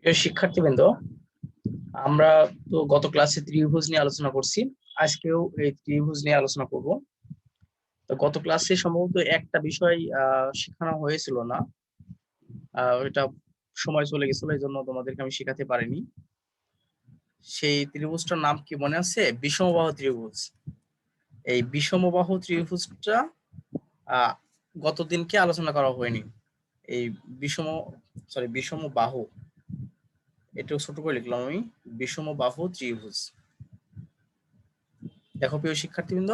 প্রিয় শিক্ষার্থীবৃন্দ, আমরা তো গত ক্লাসে ত্রিভুজ নিয়ে আলোচনা করছি। আজকেও এই ত্রিভুজ নিয়ে আলোচনা করব। তো গত ক্লাসে সম্ভবত একটা বিষয় শেখানো হয়েছিল না, এটা সময় চলে গেছিল, এই জন্য তোমাদেরকে আমি শেখাতে পারিনি। সেই ত্রিভুজটার নাম কি মনে আছে? বিষমবাহু ত্রিভুজ। এই বিষমবাহু ত্রিভুজটা আহ গতদিনকে আলোচনা করা হয়নি। এই বিষমবাহু, একটু ছোট করে লিখলাম আমি, বিষমবাহু ত্রিভুজ। দেখো প্রিয় শিক্ষার্থীবৃন্দ,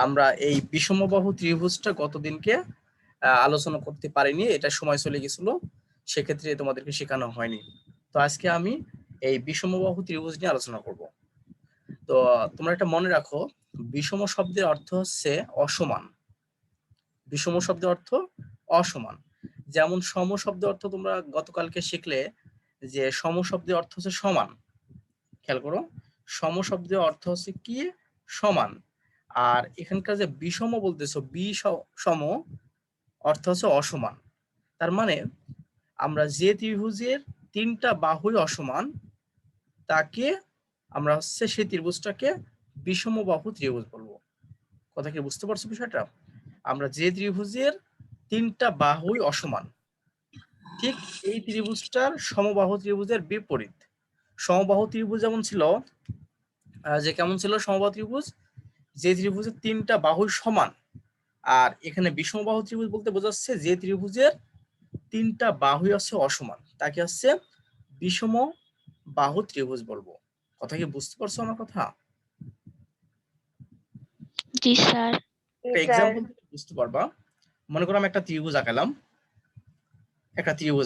আমরা এই বিষমবাহু ত্রিভুজটা গতদিনকে আলোচনা করতে পারিনি, এটা সময় চলে গেছিল, সেক্ষেত্রে তোমাদেরকে শেখানো হয়নি। তো আজকে আমি এই বিষমবাহু ত্রিভুজ নিয়ে আলোচনা করব। তো তোমরা একটা মনে রাখো, বিষম শব্দের অর্থ হচ্ছে অসমান। বিষম শব্দের অর্থ অসমান। যেমন সম শব্দের অর্থ তোমরা গতকালকে শিখলে, যে সম শব্দের অর্থ হচ্ছে সমান। খেয়াল করো, সম শব্দের অর্থ হচ্ছে কি? সমান। আর এখানকার যে বিষম বলতেছো, বিষম অর্থ হচ্ছে অসমান। তার মানে আমরা যে ত্রিভুজের তিনটা বাহুই অসমান, তাকে আমরা হচ্ছে সেই ত্রিভুজটাকে বিষমবাহু ত্রিভুজ বলবো। কথা কি বুঝতে পারছো বিষয়টা? আমরা যে ত্রিভুজের তিনটা বাহুই অসমান, ঠিক এই ত্রিভুজটার সমবাহু ত্রিভুজের বিপরীত। সমবাহু ত্রিভুজ যেমন ছিল, যে কেমন ছিল সমবাহু ত্রিভুজ? যে ত্রিভুজের তিনটা বাহুই সমান। আর এখানে বিষমবাহু ত্রিভুজ বলতে বোঝাচ্ছে যে ত্রিভুজের তিনটা বাহুই আছে অসমান, তাকে হচ্ছে বিষম বাহু ত্রিভুজ বলবো। কথা কি বুঝতে পারছো আমার কথা? জি স্যার। একটা এক্সাম্পল বুঝতে পারবা। মনে করো আমি একটা ত্রিভুজ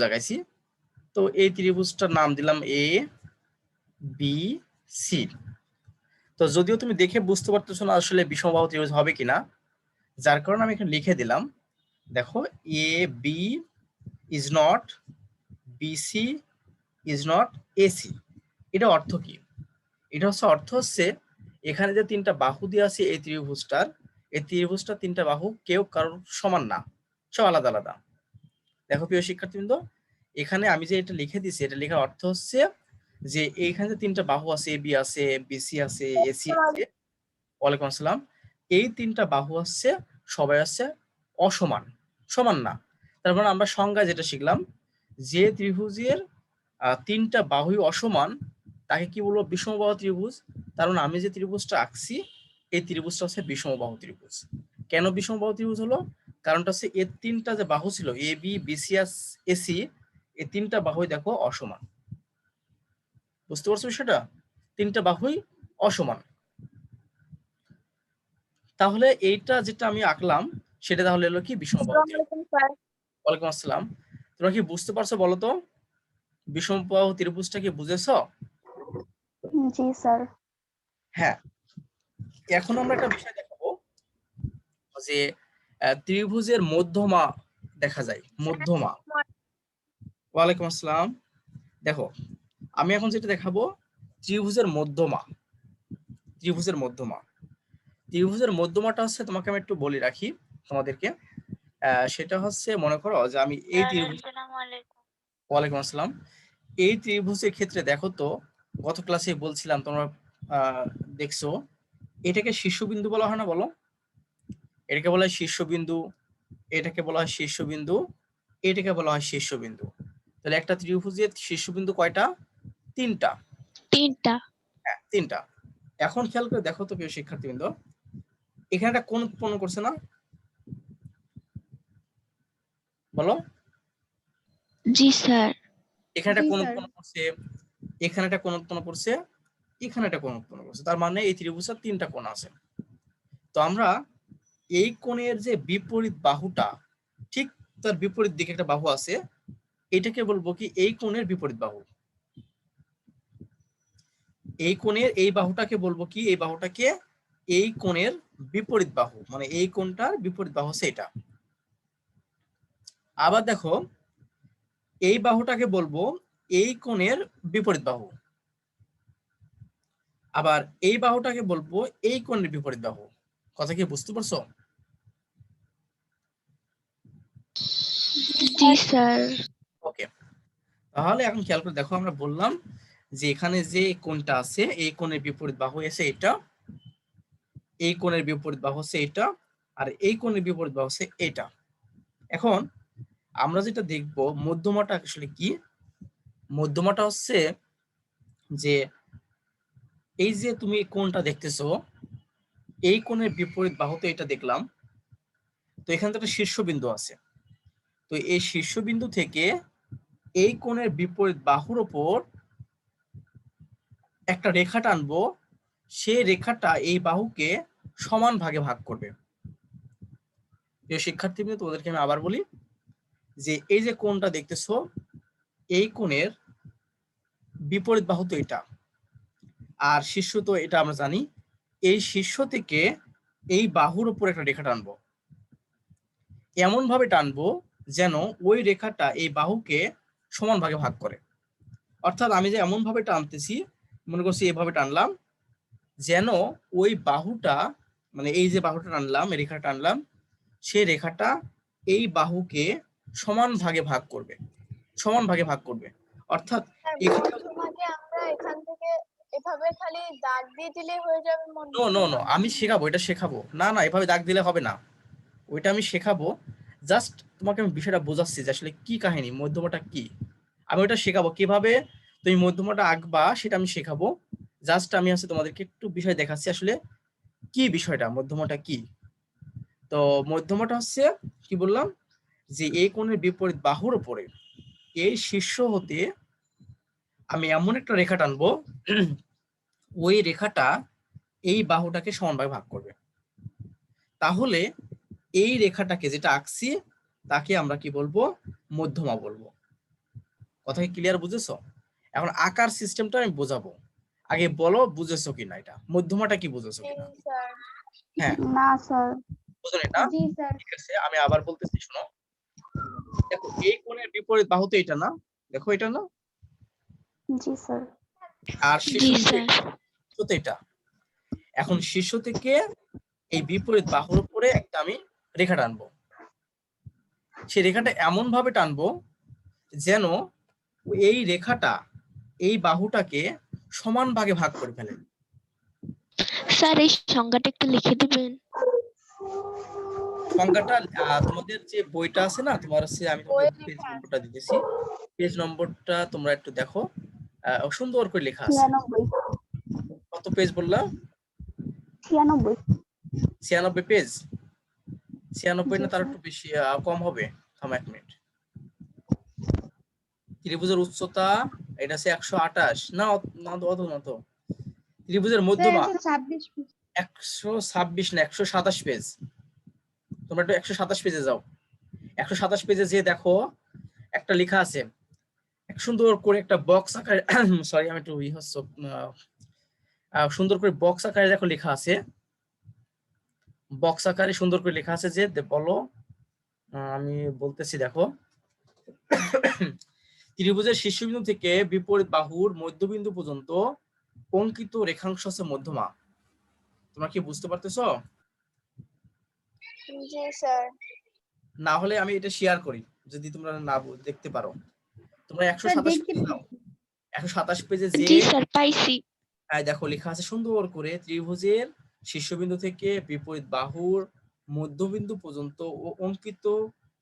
আঁকাইছি। তো এই ত্রিভুজটার নাম দিলাম এ বি সি। তো যদিও তুমি দেখে বুঝতে পারতেছো না আসলে বিষমবাহু ত্রিভুজ হবে কিনা, যার কারণে আমি এখানে লিখে দিলাম। দেখো, A B is not BC is not AC. এটা অর্থ কি? এটা হচ্ছে অর্থ হচ্ছে, এখানে যে তিনটা বাহু দিয়ে আছে এই ত্রিভুজটা তিনটা বাহু কেউ কারোর সমান না, সব আলাদা আলাদা। দেখো প্রিয় শিক্ষার্থীবৃন্দ, এখানে আমি যে এটা লিখে দিছি, এটা লেখার অর্থ হচ্ছে যে এইখানে যে তিনটা বাহু আছে, এ বি আছে, বিসি আছে, এসি আছে, ওয়ালাইকুম আসসালাম, এই তিনটা বাহু আছে, সবাই আছে অসমান, সমান না। তারপর আমরা সংজ্ঞা যেটা শিখলাম, যে ত্রিভুজের তিনটা বাহুই অসমান, তাকে কি বলবো? বিষমবাহু ত্রিভুজ। কারণ আমি যে ত্রিভুজটা আঁকছি, এই ত্রিভুজটা হচ্ছে বিষমবাহু ত্রিভুজ। কেন বিষমবাহু ত্রিভুজ হলো? কারণটা হচ্ছে এর তিনটা যে বাহু ছিল, এ বি বিসি এসি, এই তিনটা বাহুই দেখো অসমান। বুঝতে পারছো বিষয়টা? তিনটা বাহুই অসমান। তাহলে এইটা যেটা আমি আঁকলাম, সেটা তাহলে হলো কি? বিষমবাহু ত্রিভুজ। ওয়ালাইকুম আসসালাম। তোমরা কি বুঝতে পারছো বলো তো? বিষমবাহু ত্রিভুজটা কি বুঝেছো? জি স্যার। হ্যাঁ। এখন আমরা একটা বিষয় দেখাবো, যে ত্রিভুজের মধ্যমা দেখা যায়, মধ্যমা। ওয়ালাইকুম আসসালাম। দেখো, আমি এখন যেটা দেখাবো, ত্রিভুজের মধ্যমা। ত্রিভুজের মধ্যমা ত্রিভুজের মধ্যমাটা হচ্ছে, তোমাকে আমি একটু বলে রাখি তোমাদেরকে। সেটা হচ্ছে, মনে করো যে আমি এই ত্রিভুজ, ওয়ালাইকুম আসসালাম, এই ত্রিভুজের ক্ষেত্রে দেখো তো, গত ক্লাসে বলছিলাম, তোমরা দেখছো, এটাকে শীর্ষবিন্দু বলা হয় না? বলো, এটাকে বলা হয় শীর্ষবিন্দু, এটাকে বলা হয় শীর্ষবিন্দু, এটাকে বলা হয় শীর্ষবিন্দু। তাহলে একটা ত্রিভুজের শীর্ষবিন্দু কয়টা? তিনটা। তিনটা। হ্যাঁ, তিনটা। এখন খেয়াল করে দেখো তো প্রিয় শিক্ষার্থীবৃন্দ, এখানে একটা কোণ উৎপন্ন করছে না? বলো। জি স্যার। এখানে একটা কোণ উৎপন্ন করছে, এখানে একটা কোণ উৎপন্ন করছে, এখানে একটা কোণ উৎপন্ন করছে। তার মানে এই ত্রিভুজের তিনটা কোণ আছে। তো আমরা এই কোণের যে বিপরীত বাহুটা, ঠিক তার বিপরীত দিকে একটা বাহু আছে, এটাকে বলবো কি? এই কোণের বিপরীত বাহু। এই কোণের এই বাহুটাকে বলবো কি? এই বাহুটাকে এই কোণের বিপরীত বাহু, মানে এই কোণটার বিপরীত বাহু হচ্ছে এটা। আবার দেখো, এই বাহুটাকে বলবো এই কোণের বিপরীত বাহু। আবার এই বাহুটাকে বলবো এই কোণের বিপরীত বাহু। কথা কি বুঝতে পারছো? জি স্যার। ওকে। তাহলে এখন খেয়াল করে দেখো, আমরা বললাম যে এখানে যে কোণটা আছে এই কোণের বিপরীত বাহু এসে এটা, এই কোণের বিপরীত বাহু হচ্ছে এটা, আর এই কোণের বিপরীত বাহু হচ্ছে এটা। এখন আমরা যেটা দেখব মধ্যমাটা আসলে কি, মধ্যমাটা হচ্ছে যে এই যে তুমি কোণটা দেখতেছো এই কোণের বিপরীত বাহু তো এটা দেখলাম, তো এখানে তো একটা শীর্ষবিন্দু আছে, তো এই শীর্ষবিন্দু থেকে এই কোণের বিপরীত বাহুর ওপর একটা রেখা টানবো, সেই রেখাটা এই বাহুকে সমান ভাগে ভাগ করবে। প্রিয় শিক্ষার্থীবৃন্দ, তোমাদেরকে আমি আবার বলি যে এই যে কোণটা দেখতেছো এই কোণের বিপরীত বাহু তো এটা, আর শীর্ষ তো এটা আমরা জানি, এই শীর্ষ থেকে এই বাহুর উপর একটা রেখা টানবো, এমন ভাবে টানবো যেন ওই রেখাটা এই বাহুকে সমান ভাগে ভাগ করে। অর্থাৎ আমি যে এমন ভাবে টানতেছি, মনে করছি এভাবে টানলাম যেন ওই বাহুটা, মানে এই যে বাহুটা টানলাম, এই রেখাটা টানলাম, সেই রেখাটা এই বাহুকে সমান ভাগে ভাগ করবে, সমান ভাগে ভাগ করবে। অর্থাৎ এখানে মধ্যমাকে আমরা এখান থেকে এভাবে খালি দাগ দিয়ে দিলে হয়ে যাবে নো নো নো, আমি শেখাবো, এটা শেখাবো না, না এভাবে দাগ দিলে হবে না, ওইটা আমি শেখাবো। জাস্ট তোমাকে আমি বিষয়টা বোঝাচ্ছি যে আসলে কি কাহিনী, মধ্যমাটা কি, আমি ওটা শেখাবো কিভাবে তুমি মধ্যমাটা আঁকবা, সেটা আমি শেখাবো। জাস্ট আমি হচ্ছে তোমাদেরকে একটু বিষয় দেখাচ্ছি আসলে কি বিষয়টা, মধ্যমাটা কি। তো মধ্যমাটা হচ্ছে কি বললাম যে এই কোণের বিপরীত বাহুর উপরে এই শীর্ষ হতে আমি এমন একটা রেখা টানবো ওই রেখাটা এই বাহুটাকে সমানভাবে ভাগ করবে। তাহলে এই রেখাটাকে যেটা আঁকছি তাকে আমরা কি বলবো, মধ্যমা বলবো। কথা কি ক্লিয়ার, বুঝেছো? এখন আকার সিস্টেমটা আমি বোঝাবো, আগে বলো বুঝেছো কিনা, এটা মধ্যমাটা কি বুঝেছো কিনা। স্যার। হ্যাঁ, না স্যার। বুঝলে না? জি স্যার। ঠিক আছে, আমি আবার বলতেছি, শোনো। দেখো এই কোণের বিপরীত বাহু তো এটা না, দেখো এটা না, জি স্যার। আর জি শীর্ষ স্যার। তো এটা। এখন শীর্ষ থেকে এই বিপরীত বাহুর উপরে একটা আমি রেখা টানবো, সেই রেখাটা এমন ভাবে টানবো যেন এই রেখাটা এই বাহুটাকে সমান ভাগে ভাগ করে ফেলে। স্যার এই সংজ্ঞাটা একটু লিখে দিবেন। সংজ্ঞাটা তোমাদের যে বইটা আছে না, তোমার হচ্ছে আমি তোমাকে বইয়ে পেজ লেখা নম্বরটা দিতেছি, পেজ নম্বরটা তোমরা একটু দেখো, সুন্দর করে লেখা আছে। 96। কত পেজ বললা? 96। 96 পেজ? 96 জি না তার স্যার। একটু বেশি কম হবে? থাম 1 মিনিট। ত্রিভুজের উচ্চতা এটা হচ্ছে 128 না, না অত না তো। ত্রিভুজের মধ্যমা 126 না 127 পেজ। তোমরা একটু 127 পেজে যাও, 127 পেজে যে দেখো একটা লেখা আছে, এক সুন্দর করে একটা বক্স আকারে সরি আমি একটু হচ্ছে সুন্দর করে বক্স আকারে দেখো লেখা আছে, বক্স আকারে সুন্দর করে লেখা আছে যে বলো, আমি বলতেছি দেখো, ত্রিভুজের শীর্ষবিন্দু থেকে বিপরীত বাহুর মধ্যবিন্দু পর্যন্ত অঙ্কিত রেখাংশ হচ্ছে মধ্যমা। তোমরা কি বুঝতে পারতেছো? জি স্যার। না হলে আমি এটা শেয়ার করি, যদি তোমরা না দেখতে পারো। তোমরা 127 পেজে যাও, 127 পেজে যে জি স্যার পাইছি। দেখো লেখা আছে সুন্দর করে, ত্রিভুজের শীর্ষবিন্দু থেকে বিপরীত বাহুর মধ্যবিন্দু পর্যন্ত ও অঙ্কিত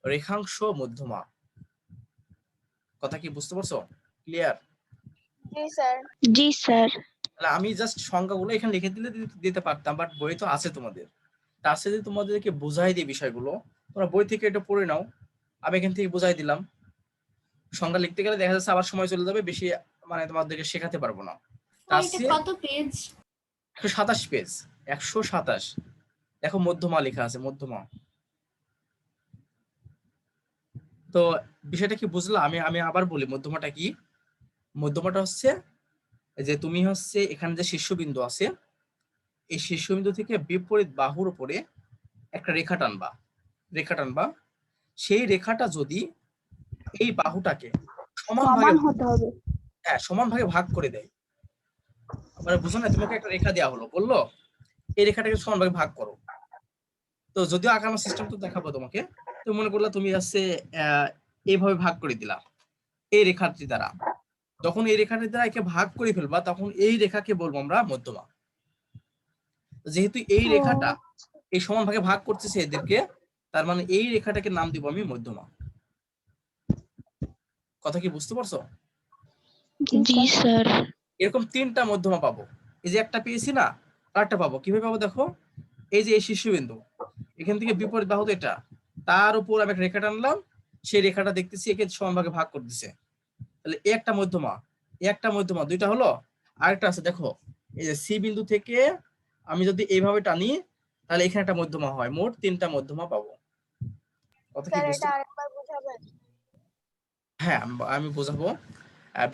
রেখাংশ মধ্যমা। কথা কি বুঝতে পারছো? ক্লিয়ার? জি স্যার। জি স্যার। তাহলে আমি জাস্ট সংখ্যাগুলো এখানে লিখে দিলে দিতে পারতাম, বাট বই তো আছে তোমাদের, তার সাথে তোমাদেরকে বোঝাই দিই বিষয়গুলো, তোমরা বই থেকে এটা পড়ে নাও, আমি এখান থেকে বোঝাই দিলাম। সংখ্যা লিখতে গেলে দেখা যাচ্ছে আবার সময় চলে যাবে, বেশি মানে তোমাদেরকে শেখাতে পারবো না। কত পেজ? 127 পেজ, 127। দেখো মধ্যমা লেখা আছে, মধ্যমা। তো বিষয়টা কি বুঝলা? আমি আমি আবার বলি মধ্যমাটা কি। মধ্যমাটা হচ্ছে যে তুমি হচ্ছে এখানে যে শীর্ষবিন্দু আছে এই শীর্ষবিন্দু থেকে বিপরীত বাহুর উপরে একটা রেখা টানবা, রেখা টানবা, সেই রেখাটা যদি এই বাহুটাকে সমান ভাগে, সমান হতে হবে। হ্যাঁ সমান ভাগে ভাগ করে দেয়, মানে বুঝো না, তোমাকে একটা রেখা দেওয়া হলো, বললো এই রেখাটাকে সমান ভাগে ভাগ করো। তো যদিও আঁকানোর সিস্টেম তো দেখাবো তোমাকে, তো মনে করলা তুমি হচ্ছে এইভাবে ভাগ করে দিলা, এই রেখাটি দ্বারা, যখন এই রেখাটি দ্বারা একে ভাগ করে ফেলবা তখন এই রেখাকে বলবো আমরা মধ্যমা। যেহেতু এই রেখাটা এই সমান ভাগে ভাগ করতেছে এদেরকে, তার মানে এই রেখাটাকে নাম দিব আমি মধ্যমা। কথা কি বুঝতে পারছো? জি স্যার। এরকম 3টা মধ্যমা পাবো। এই যে একটা পেয়েছি না, আরেকটা পাবো। কিভাবে পাবো দেখো, এই যে এই শীর্ষবিন্দু, এখান থেকে বিপরীত বাহু এটা, তার উপর আমি একটা রেখা টানলাম, সেই রেখাটা দেখতেছি একে সমান ভাগে ভাগ করতেছে, তাহলে একটা মধ্যমা, একটা মধ্যমা, দুইটা হলো। আরেকটা আছে দেখো, এই যে সি বিন্দু থেকে আমি যদি এইভাবে টানি তাহলে এখানে একটা মধ্যমা হয়, মোট 3টা মধ্যমা পাবো। কথা কি স্যার বুঝতে? এটা আরেকবার বুঝাবেন? হ্যাঁ, আমি বোঝাবো।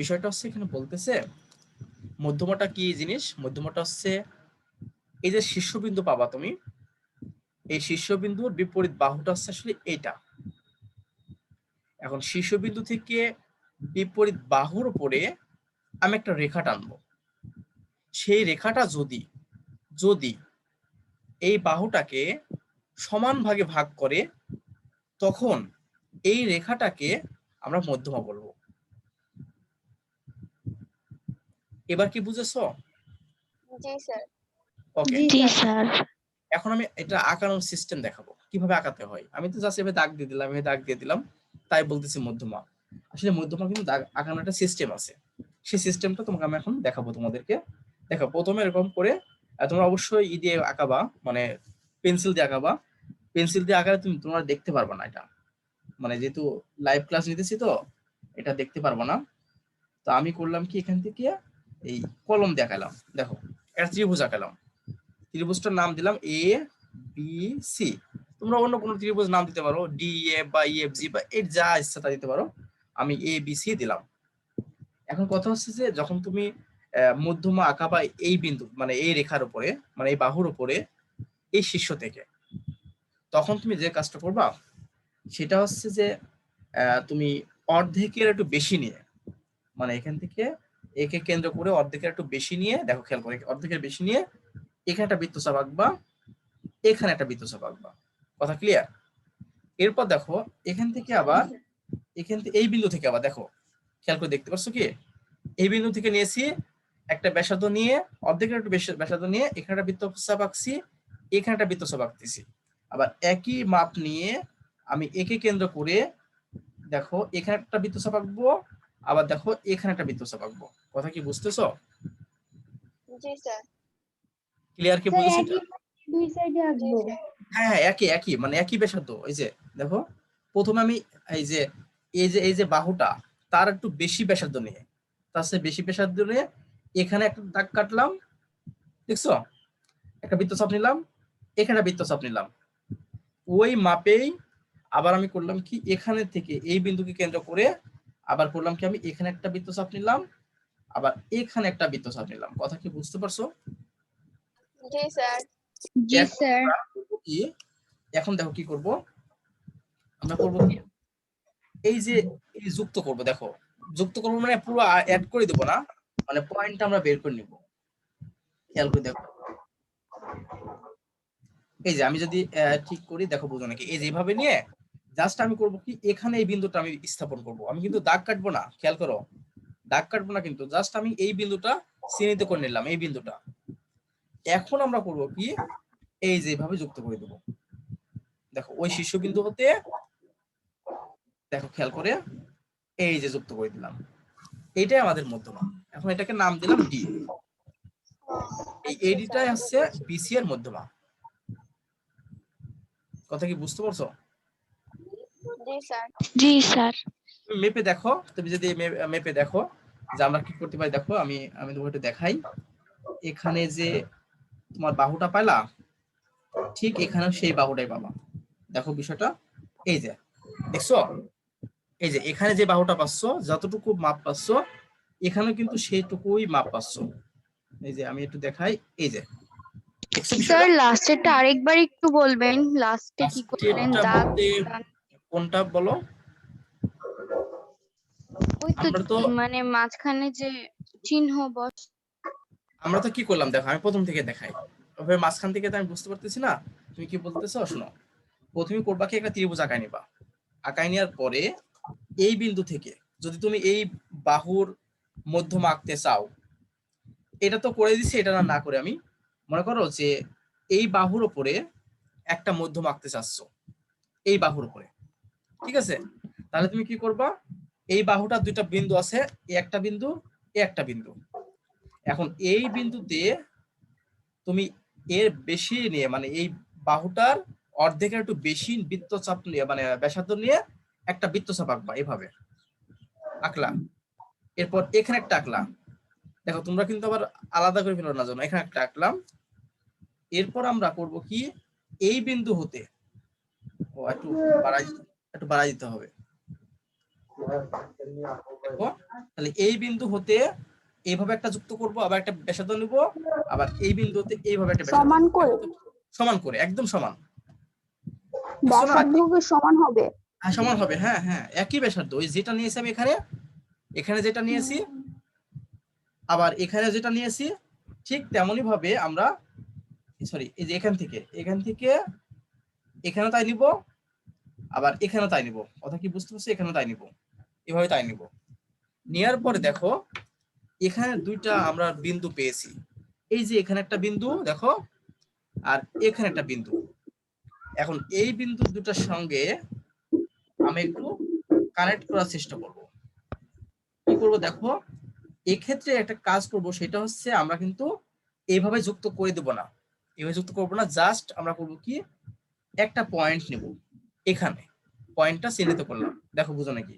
বিষয়টা হচ্ছে এখানে বলতেছে মধ্যমাটা কি জিনিস। মধ্যমাটা হচ্ছে এই যে শীর্ষবিন্দু পাবা তুমি, এই শীর্ষবিন্দুর বিপরীত বাহুটা হচ্ছে আসলে এটা। এখন শীর্ষবিন্দু থেকে বিপরীত বাহুর উপরে আমি একটা রেখা টানবো, সেই রেখাটা যদি যদি এই বাহুটাকে সমান ভাগে ভাগ করে, তখন এই রেখাটাকে আমরা মধ্যমা বলবো। এবার কি বুঝেছো? জি স্যার। ওকে, জি স্যার। এখন আমি এটা আঁকানোর সিস্টেম দেখাবো কিভাবে আঁকাতে হয়। আমি তো জাস্ট এভাবে দাগ দিয়ে দিলাম, এভাবে দাগ দিয়ে দিলাম, তাই বলতেছি মধ্যমা। আসলে মধ্যমা কিন্তু দাগ আঁকানোর একটা সিস্টেম আছে, সেই সিস্টেমটা তোমাকে আমি এখন দেখাবো তোমাদেরকে। দেখো, প্রথমে এরকম করে তোমরা অবশ্যই ই দিয়ে আঁকাবা, মানে পেন্সিল দিয়ে আঁকাবা। পেন্সিল দিয়ে আঁকালে তোমরা দেখতে পারবে না এটা, মানে যেহেতু লাইভ ক্লাস নিতেছি তো এটা দেখতে পারবো না। তো আমি করলাম কি, এখান থেকে এই কলম দিয়ে আঁকালাম। দেখো, একটা ত্রিভুজ আঁকালাম, ত্রিভুজটার নাম দিলাম এ বি সি। তোমরা অন্য কোনো ত্রিভুজ নাম দিতে পারো, ডি এফ বা ইএফ জি বা এর যা ইচ্ছা তা দিতে পারো। আমি এ বি সি দিলাম। এখন কথা হচ্ছে যে যখন তুমি মধ্যমা আঁকাবা এই বিন্দু, মানে এই রেখার উপরে, মানে এই বাহুর উপরে, এই শীর্ষ থেকে, তখন তুমি যে কাজটা করবা সেটা হচ্ছে যে তুমি অর্ধেকের একটু বেশি নিয়ে, মানে এখান থেকে একে কেন্দ্র করে অর্ধেকের একটু বেশি নিয়ে, দেখো খেয়াল করে, অর্ধেকের বেশি নিয়ে এখানে একটা বৃত্তচাপ আঁকবা, এখানে একটা বৃত্তচাপ আঁকবা। কথা ক্লিয়ার? এরপর দেখো এখান থেকে আবার এখান থেকে এই বিন্দু থেকে আবার দেখো, খেয়াল করে দেখতে পাচ্ছ কি, এই বিন্দু থেকে নিয়েছি একটা ব্যাসার্ধ নিয়ে, অর্ধেকের একটু বেশি ব্যাসার্ধ নিয়ে এখানে একটা বৃত্তচাপ আঁকছি, এখানে একটা বৃত্তচাপ আঁকতেছি। আবার একই মাপ নিয়ে আমি একে কেন্দ্র করে দেখো এখানে একটা বৃত্তচাপ আঁকবো, আবার দেখো এখানে একটা বৃত্তচাপ আঁকবো। কথা কি বুঝতেছো? জি স্যার। ক্লিয়ার কি বুঝেছি? দুই সাইডে জি আঁকবো। স্যার। হ্যাঁ হ্যাঁ, একই একই, মানে একই ব্যাসার্ধ। এই যে দেখো, প্রথমে আমি এই যে বাহুটা তার একটু বেশি ব্যাসার্ধ নিয়ে, তার চেয়ে বেশি ব্যাসার্ধ নিয়ে এখানে একটা দাগ কাটলাম, দেখছো, একটা বৃত্তচাপ নিলাম, এখানে বৃত্তচাপ নিলাম, ওই মাপেই আবার আমি করলাম কি, এখানে থেকে এই বিন্দুকে কেন্দ্র করে আবার করলাম কি, আমি এখানে একটা বৃত্তচাপ নিলাম, আবার এখানে একটা বৃত্তচাপ নিলাম। কথা কি বুঝতে পারছো? জি স্যার। জি এখন স্যার। আমরা করবো কি, এখন দেখো কি করব, আমরা করবো কি, এই যে এই যুক্ত করব। দেখো, যুক্ত করবো মানে পুরো অ্যাড করে দেবো না, মানে পয়েন্টটা আমরা বের করে নিব। খেয়াল করে দেখো, এই যে আমি যদি ঠিক করি, দেখো বুঝো নাকি, এই যে এইভাবে নিয়ে জাস্ট আমি করব কি, এখানে এই বিন্দুটা আমি স্থাপন করব। আমি কিন্তু দাগ কাটবো না, খেয়াল করো, দাগ কাটবো না, কিন্তু জাস্ট আমি এই বিন্দুটা চিহ্নিত করে নিলাম, এই বিন্দুটা। এখন আমরা করব কি, এই যে এইভাবে যুক্ত করে দেবো। দেখো, ওই শীর্ষবিন্দু হতে, দেখো খেয়াল করে, এই যে যুক্ত করে দিলাম, এইটাই আমাদের মধ্যমা। এখন এটাকে নাম দিলাম ডি। এই এডিটাই হচ্ছে বিসি এর মধ্যমা। কথা কি বুঝতে পারছো? জি স্যার। জি স্যার। তুমি মেপে দেখো, তুমি যদি মেপে দেখো যে আমরা কি করতে পারি। দেখো, আমি আমি তোমাকে একটু দেখাই। এখানে যে তোমার বাহুটা পাইলা, ঠিক এখানেও সেই বাহুটাই পাবা। দেখো বিষয়টা, এই যে দেখছো, এই যে এখানে যে বাহুটা পাচ্ছ, যতটুকু মাপ পাচ্ছ, এখানে কিন্তু সেইটুকুই মাপ পাচ্ছ। এই যে আমি একটু দেখাই, এই যে দেখছো স্যার বিষয়টা। লাস্টেরটা আরেকবার একটু বলবেন, লাস্টে কি করলেন? লাস্টেরটা দাগ বলতে কোনটা বলো? ওই তো আমরা তো মানে মাঝখানে যে চিহ্ন বস। আমরা তো কি করলাম দেখো, আমি প্রথম থেকে দেখাই, তবে মাঝখান থেকে তো আমি বুঝতে পারতেছি না তুমি কি বলতেছো। শোনো, প্রথমে করবা কি, একটা ত্রিভুজ আঁকায় নিবা, আঁকায় নেওয়ার পরে এই বিন্দু থেকে যদি তুমি এই বাহুর মধ্যমা আঁকতে চাও, এটা তো করে দিছি, এটা না করে আমি মনে করো যে এই বাহুর উপরে একটা মধ্যমা আঁকতে চাচ্ছ, এই বাহুর উপরে, ঠিক আছে? তাহলে তুমি কি করবা, এই বাহুটা দুইটা বিন্দু আছে, এই একটা বিন্দু, এই একটা বিন্দু। এখন এই বিন্দুতে তুমি এর বেশি নিয়ে, মানে এই বাহুটার অর্ধেকের একটু বেশি বৃত্তচাপ নিয়ে, মানে ব্যাসার্ধ নিয়ে একটা বৃত্তচাপ আঁকবা, এভাবে আঁকলা। এরপর এখানে একটা আঁকলা, দেখো তোমরা কিন্তু আবার আলাদা করে ফেলো না যেন, এখানে একটা আঁকলাম। এরপর আমরা করব কি, এই বিন্দু হতে, ও একটু বাড়াই দিতে হবে। দেখো, তাহলে এই বিন্দু হতে এইভাবে একটা যুক্ত করব, আবার একটা ব্যাসার্ধ নিব, আবার এই বিন্দুতে এইভাবে একটা ব্যাসার্ধ সমান করে সমান করে, একদম সমান। ব্যাসার্ধ কি সমান হবে? হ্যাঁ সমান হবে, হ্যাঁ হ্যাঁ, একই ব্যাসার্ধ। ওই যেটা নিয়েছি আমি এখানে, এখানে যেটা নিয়েছি, আবার এখানে যেটা নিয়েছি, ঠিক তেমনই ভাবে আমরা, সরি, এই যে এখান থেকে এখানে তাই নিব, আবার এখানে তাই নিব। কথা কি বুঝতে পারছো? এখানে তাই নিব, এভাবে তাই নিব। নেওয়ার পরে দেখো এখানে দুইটা আমরা বিন্দু পেয়েছি, এই যে এখানে একটা বিন্দু দেখো, আর এখানে একটা বিন্দু। এখন এই বিন্দু দুটার সঙ্গে আমি একটু কানেক্ট করার চেষ্টা করব। কি করব দেখো, এক্ষেত্রে একটা কাজ করব, সেটা হচ্ছে আমরা কিন্তু এইভাবে যুক্ত করে দেব না, এইভাবে যুক্ত করব না, জাস্ট আমরা করব কি, একটা পয়েন্ট নেব, এখানে পয়েন্টটা চিহ্নিত করলাম, দেখো বুঝো নাকি,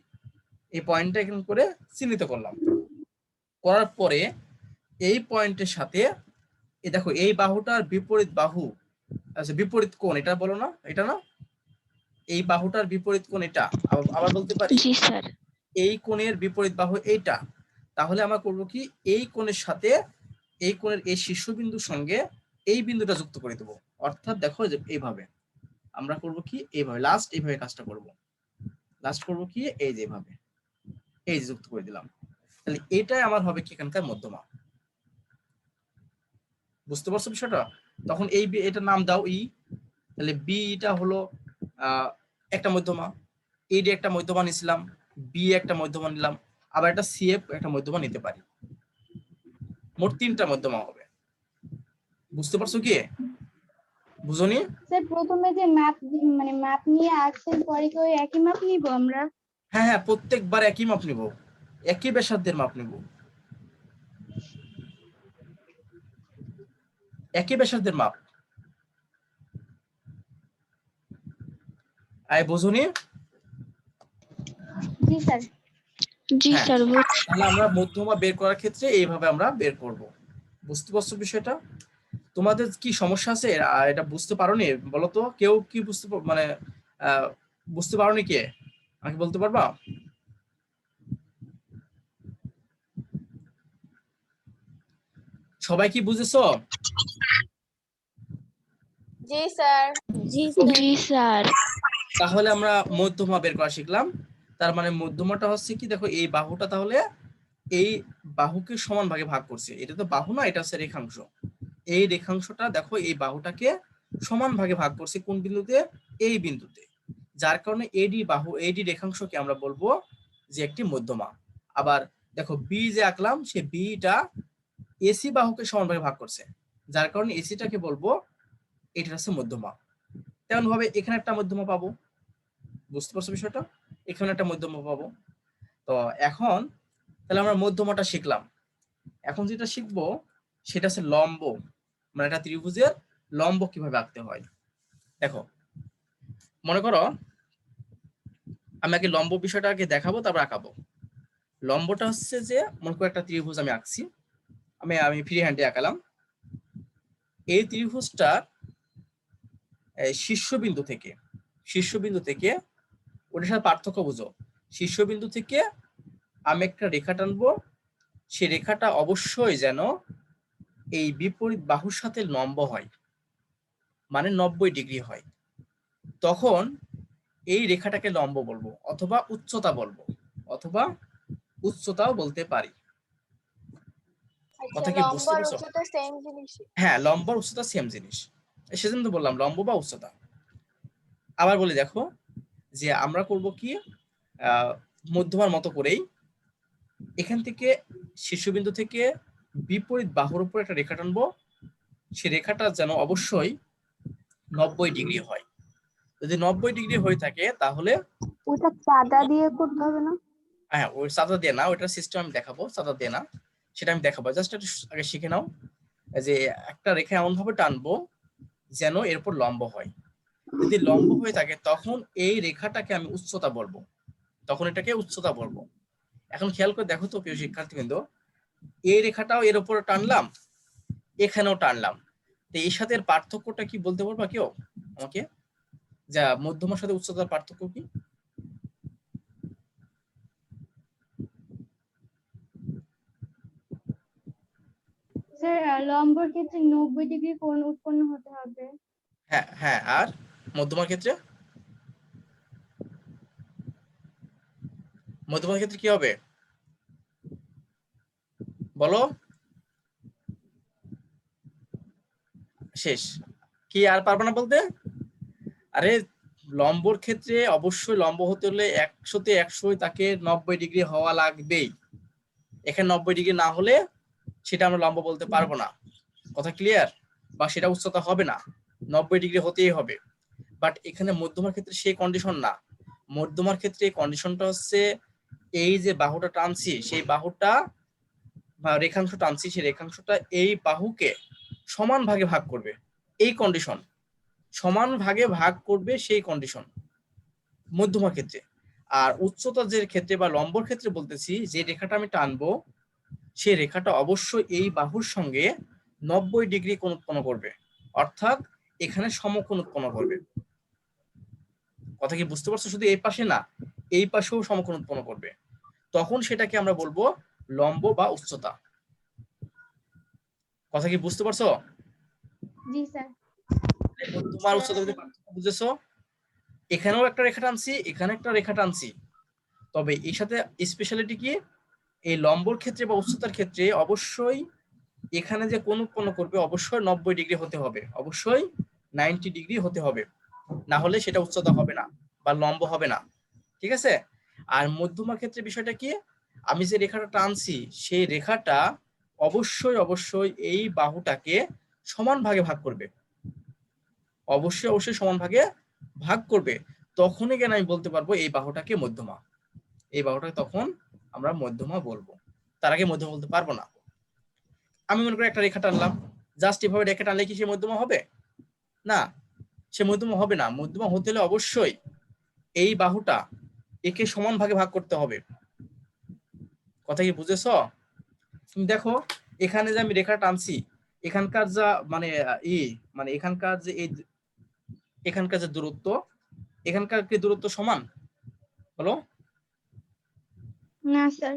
এই পয়েন্টটা এখানে করে চিহ্নিত করলাম। করার পরে এই পয়েন্টের সাথে এই দেখো, এই বাহুটার বিপরীত বাহু, আচ্ছা বিপরীত কোণ এটা বলো না, এটা না, এই বাহুটার বিপরীত কোণ এটা, আবার বলতে পারি জি স্যার। এই কোণের বিপরীত বাহু এইটা। তাহলে আমরা করব কি, এই কোণের সাথে এই কোণের এই শীর্ষবিন্দুর সঙ্গে এই বিন্দুটা যুক্ত করে দেব। অর্থাৎ দেখো যে এইভাবে আমরা করব কি, এইভাবে লাস্ট এইভাবে কাজটা করব, লাস্ট করব কি, এই যে এইভাবে, এই যে যুক্ত করে দিলাম। তাহলে এটাই আমার হবে কি এখানকার মধ্যমা। বুঝতে পারছো বিষয়টা? তখন এই এটার নাম দাও ই, তাহলে বি টা হলো একটা মধ্যমা, এ ডি একটা মধ্যমা নিছিলাম, বি একটা মধ্যমা নিলাম, আবার একটা সি এফ একটা মধ্যমা নিতে পারি, মোট 3টা মধ্যমা হবে। বুঝতে পারছো কি? বুঝনি? স্যার প্রথমে যে ম্যাপ, মানে ম্যাপ নিয়ে আসছেন, পরে কি ওই একই ম্যাপ নিব আমরা? হ্যাঁ হ্যাঁ, প্রত্যেকবার একই মাপ নিব, একই ব্যাসার্ধের মাপ নিব, একই ব্যাসার্ধের মাপ। আই বুঝনি? G sir. জি হ্যাঁ, স্যার। তাহলে আমরা মধ্যমা বের করার ক্ষেত্রে এইভাবে আমরা বের করব। বুঝতে পারছো বিষয়টা? তোমাদের কি সমস্যা আছে এটা বুঝতে পারোনি? বলো তো, কেউ কি মানে বুঝতে পারোনি? কে আমাকে বলতে পারবা? সবাই কি বুঝেছো? জি স্যার। জি স্যার। তাহলে আমরা মধ্যমা বের করা শিখলাম। তার মানে মধ্যমাটা হচ্ছে কি, দেখো এই বাহুটা তাহলে এই বাহুকে সমান ভাগে ভাগ করছে, এটা তো বাহু না, এটা হচ্ছে রেখাংশ। এই রেখাংশটা দেখো এই বাহুটাকে সমান ভাগে ভাগ করছে কোন বিন্দুতে, এই বিন্দুতে। যার কারণে এডি বাহু, এডি রেখাংশকে আমরা বলবো যে একটি মধ্যমা। আবার দেখো বি যে আঁকলাম, সে বিটা এসি বাহুকে সমান ভাগে ভাগ করছে, যার কারণে এসিটাকে বলবো এটা হচ্ছে মধ্যমা। তেমন ভাবে এখানে একটা মধ্যমা পাবো। বুঝতে পারছো বিষয়টা? এখানে একটা মধ্যমা পাবো। তো এখন তাহলে আমরা মধ্যমাটা শিখলাম। এখন যেটা শিখবো সেটা হচ্ছে লম্ব, মানে একটা ত্রিভুজের লম্ব কিভাবে আঁকতে হয়। দেখো মনে করো আমি আগে লম্ব বিষয়টা আগে দেখাবো, তারপর আঁকাবো। লম্বটা হচ্ছে যে, মনে করো একটা ত্রিভুজ আমি আঁকছি, আমি ফ্রি হ্যান্ডে আঁকালাম। এই ত্রিভুজটার শীর্ষবিন্দু থেকে ওটার সাথে পার্থক্য বুঝো। শীর্ষবিন্দু থেকে আমি একটা রেখা টানবো, সেই রেখাটা অবশ্যই যেন এই বিপরীত বাহুর সাথে লম্ব হয়, মানে 90 ডিগ্রি হয়। তখন এই রেখাটাকে লম্ব বলবো, অথবা উচ্চতা বলবো, অথবা উচ্চতাও বলতে পারি। আচ্ছা, কথা কি বুঝতে লম্বা আর পারছো? উচ্চতা সেম জিনিস? হ্যাঁ, লম্ব আর উচ্চতা সেম জিনিস, সেজন্য তো বললাম লম্ব বা উচ্চতা। আবার বলি দেখো, যে আমরা করব কি, মধ্যমার মতো করেই এখান থেকে শীর্ষবিন্দু থেকে বিপরীত বাহুর উপর একটা রেখা টানবো, সে রেখাটা যেন অবশ্যই 90 ডিগ্রি হয়। যদি 90 ডিগ্রি হয়ে থাকে তাহলে ওটা চাঁদা দিয়ে করতে হবে না? হ্যাঁ, ওই চাঁদা দিয়ে না, ওইটার সিস্টেম আমি দেখাবো। চাঁদা দিয়ে না, সেটা আমি দেখাবো। জাস্ট একটু আগে শিখে নাও যে একটা রেখা এমন ভাবে টানবো যেন এরপর লম্ব হয়। যদি লম্ব হয়ে থাকে তখন এই রেখাটাকে আমি উচ্চতা বলবো, তখন এটাকে উচ্চতা বলবো। এখন খেয়াল করে দেখো তো প্রিয় শিক্ষার্থীবৃন্দ, এই রেখাটাও এর উপর টানলাম, এখানেও টানলাম, তো এর সাথে এর পার্থক্যটা কি বলতে পারবা কেউ আমাকে? যা মধ্যমার সাথে উচ্চতার পার্থক্য কি? স্যার লম্বর ক্ষেত্রে 90 ডিগ্রি কোণ উৎপন্ন হতে হবে। হ্যাঁ হ্যাঁ, আর মধ্যমার ক্ষেত্রে? মধ্যমার ক্ষেত্রে কি হবে বলো? শেষ? কি আর পারবে না বলতে? আরে লম্বর ক্ষেত্রে অবশ্যই লম্ব হতে হলে 100-তে 100 তাকে 90 ডিগ্রি হওয়া লাগবেই। এখানে 90 ডিগ্রি না হলে সেটা আমরা লম্ব বলতে পারবো না। কথা ক্লিয়ার? বা সেটা উচ্চতা হবে না, 90 ডিগ্রি হতেই হবে। বাট এখানে মধ্যমার ক্ষেত্রে সেই কন্ডিশন না। মধ্যমার ক্ষেত্রে কন্ডিশনটা হচ্ছে এই যে বাহুটা টানছি, সেই বাহুটা বা রেখাংশ টানছি, সেই রেখাংশটা এই বাহুকে সমান ভাগে ভাগ করবে, এই কন্ডিশন। সমান ভাগে ভাগ করবে সেই কন্ডিশন মধ্যমার ক্ষেত্রে। আর উচ্চতা যে ক্ষেত্রে বা লম্বর ক্ষেত্রে বলতেছি, যে রেখাটা আমি টানবো সেই রেখাটা অবশ্যই এই বাহুর সঙ্গে 90 ডিগ্রি কোণ উৎপন্ন করবে, অর্থাৎ এখানে সমকোণ উৎপন্ন করবে। কথা কি বুঝতে পারছো? শুধু এই পাশে না, এই পাশেও সমকোণ উৎপন্ন করবে, তখন সেটাকে আমরা বলবো লম্ব বা উচ্চতা। কথা কি বুঝতে পারছো? জি স্যার। তোমার উচ্চতা বুঝেছো? এখানেও একটা রেখা টানছি, এখানে একটা রেখা টানছি, তবে এর সাথে স্পেশালিটি কি, এই লম্বর ক্ষেত্রে বা উচ্চতার ক্ষেত্রে অবশ্যই এখানে যে কোণ উৎপন্ন করবে অবশ্যই 90 ডিগ্রি হতে হবে, অবশ্যই 90 ডিগ্রি হতে হবে, না হলে সেটা উচ্চতা হবে না বা লম্ব হবে না। ঠিক আছে? আর মধ্যমার ক্ষেত্রে বিষয়টা কি, আমি যে রেখাটা টানছি সেই রেখাটা অবশ্যই অবশ্যই এই বাহুটাকে সমান ভাগে ভাগ করবে, অবশ্যই অবশ্যই সমান ভাগে ভাগ করবে, তখনই কেন আমি বলতে পারবো এই বাহুটাকে মধ্যমা। এই বাহুটাকে তখন আমরা মধ্যমা বলবো, তার আগে মধ্যমা বলতে পারবো না। আমি মনে করি একটা রেখা টানলাম, জাস্ট এভাবে রেখা টানলে কি সে মধ্যমা হবে? না, সে মধ্যমা হবে না। মধ্যমা হতে হলে অবশ্যই এই বাহুটা একে সমান ভাগে ভাগ করতে হবে। কথা কি বুঝেছ? তুমি দেখো এখানে যে আমি রেখা টানছি, এখানকার যা মানে মানে এখানকার যে এই এখানকার যে দূরত্ব, এখানকার কি দূরত্ব সমান? বলো। না স্যার।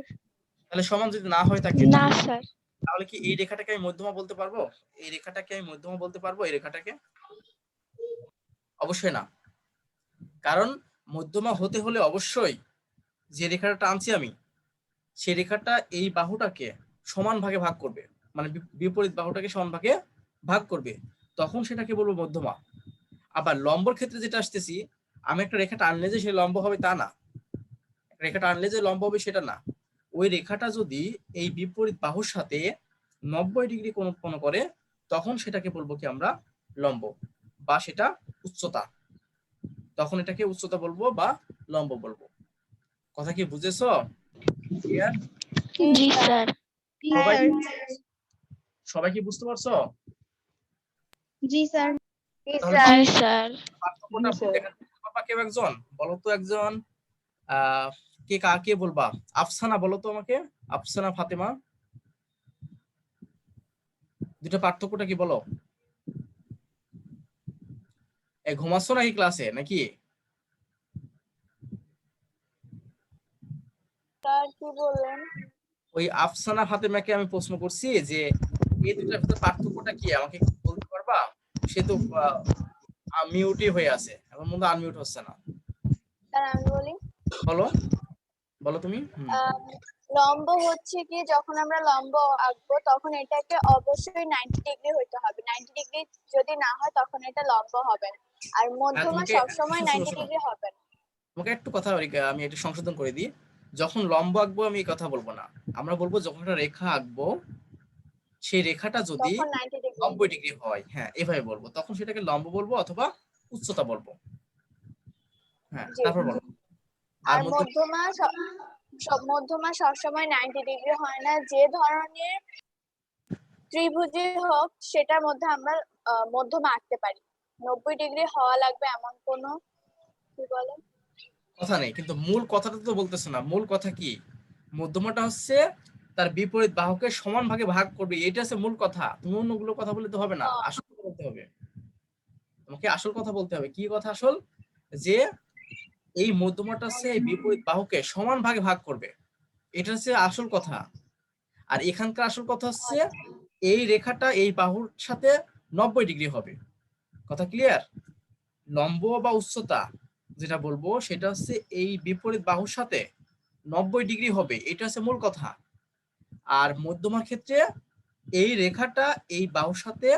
তাহলে সমান যদি না হয়ে থাকে না স্যার। তাহলে কি এই রেখাটাকে আমি মধ্যমা বলতে পারবো? এই রেখাটাকে আমি মধ্যমা বলতে পারবো? এই রেখাটাকে অবশ্যই না। কারণ মধ্যমা হতে হলে অবশ্যই যে রেখাটা টানছি আমি, সেই রেখাটা এই বাহুটাকে সমান ভাগে ভাগ করবে, মানে বিপরীত বাহুটাকে সমান ভাগে ভাগ করবে, তখন সেটাকে বলবো মধ্যমা। আবার লম্বর ক্ষেত্রে যেটা আসতেছি, আমি একটা রেখা টানলে যে সে লম্ব হবে তা না, রেখা টানলে যে লম্ব হবে সেটা না। ওই রেখাটা যদি এই বিপরীত বাহুর সাথে 90 ডিগ্রি কোণ উৎপন্ন করে, তখন সেটাকে বলবো কি আমরা লম্ব, বা সেটা উচ্চতা, তখন এটাকে উচ্চতা বলবো বা লম্ব বলবো। কথা কি বুঝেছো? ক্লিয়ার? জি স্যার। সবাই সবাই কি বুঝতে পারছো? জি স্যার। তাহলে জি স্যার। পার্থক্যটা দেখাতে পারবা কেউ একজন? বলো তো একজন, কে কাকে বলবা? আফসানা বলো তো আমাকে, আফসানা ফাতেমা, দুটো পার্থক্যটা কি বলো? ঘুমাচ্ছ নাকি ক্লাসে নাকি? স্যার কি বললেন? ওই আফসানা ফাতেমাকে আমি প্রশ্ন করছি যে এই দুটার ভিতরে পার্থক্যটা কি আমাকে কি বলতে পারবা? সে তো মিউটই হয়ে আছে, এখন মধ্যে আনমিউট হচ্ছে না। স্যার আমি বলি, বলো, বলো তুমি। আহ, লম্ব হচ্ছে কি, যখন আমরা লম্ব আঁকবো তখন এটাকে অবশ্যই 90 ডিগ্রি হইতে হবে। 90 ডিগ্রি যদি না হয় তখন এটা লম্ব হবে না। আর মধ্যমা তোমাকে সবসময় শোনো 90 শোনো, ডিগ্রি হবে না। তোমাকে একটু কথা আমি একটু সংশোধন করে দিই। যখন লম্ব আঁকবো আমি এই কথা বলবো না, আমরা বলবো যখন একটা রেখা আঁকবো সেই রেখাটা যদি তখন 90 ডিগ্রি 90 ডিগ্রি হয়, হ্যাঁ এভাবে বলবো, তখন সেটাকে লম্ব বলবো অথবা উচ্চতা বলবো। হ্যাঁ, জি। তারপর বলো। আর মধ্যে মধ্যমা সবসময় 90 ডিগ্রি হয় না, যে ধরনের ত্রিভুজই হোক সেটার মধ্যে আমরা মধ্যমা আঁকতে পারি। 90 ডিগ্রি হওয়া লাগবে এমন কোনো কি বলে কথা নেই, কিন্তু মূল কথাটা তো বলতেছে না। মূল কথা কি, মধ্যমাটা হচ্ছে তার বিপরীত বাহুকে সমান ভাগে ভাগ করবে, এটা হচ্ছে মূল কথা। তুমি অন্যগুলো কথা বললে তো হবে না, আসল কথা বলতে হবে। তোমাকে আসল কথা বলতে হবে। কি কথা আসল? যে এই মধ্যমাটা হচ্ছে এই বিপরীত বাহুকে সমান ভাগে ভাগ করবে, এটা হচ্ছে আসল কথা। আর এখানকার আসল কথা হচ্ছে এই রেখাটা এই বাহুর সাথে 90 ডিগ্রি হবে। কথা ক্লিয়ার? লম্ব বা উচ্চতা যেটা বলবো সেটা হচ্ছে এই বিপরীত বাহুর সাথে 90 ডিগ্রি হবে, এটা হচ্ছে মূল কথা। আর মধ্যমার ক্ষেত্রে এই রেখাটা এই বাহুর সাথে